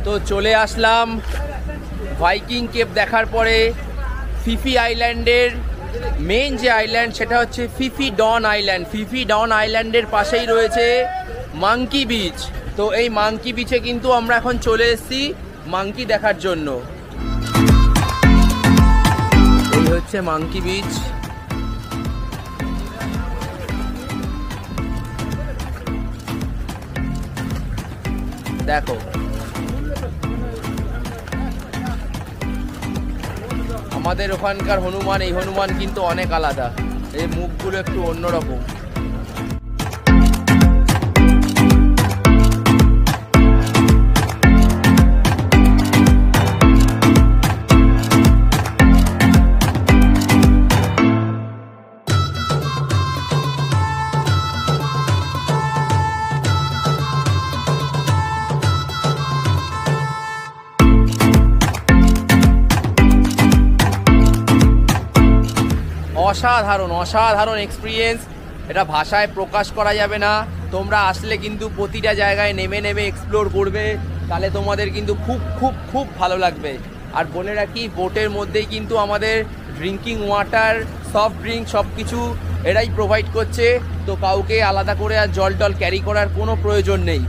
তো চলে আসলাম Viking Cape দেখার পরে ফিফি আইল্যান্ডের মেইন যে আইল্যান্ড সেটা হচ্ছে ফিফি ডন আইল্যান্ড। ফিফি ডন আইল্যান্ডের পাশেই রয়েছে মাঙ্কি বিচ। তো এই মাঙ্কি বিচে কিন্তু আমরা এখন চলে এসেছি মাঙ্কি দেখার জন্য। এই হচ্ছে মাঙ্কি বিচ। দেখো আমাদের ওখানকার হনুমান, এই হনুমান কিন্তু অনেক আলাদা, এই মুখগুলো একটু অন্যরকম। অসাধারণ অসাধারণ এক্সপিরিয়েন্স, এটা ভাষায় প্রকাশ করা যাবে না। তোমরা আসলে কিন্তু প্রতিটা জায়গায় নেমে নেমে এক্সপ্লোর করবে, তাহলে তোমাদের কিন্তু খুব খুব খুব ভালো লাগবে। আর বলে রাখি, বোটের মধ্যেই কিন্তু আমাদের ড্রিঙ্কিং ওয়াটার, সফট ড্রিঙ্ক সব কিছু এরাই প্রোভাইড করছে। তো কাউকে আলাদা করে আর জল টল ক্যারি করার কোনো প্রয়োজন নেই।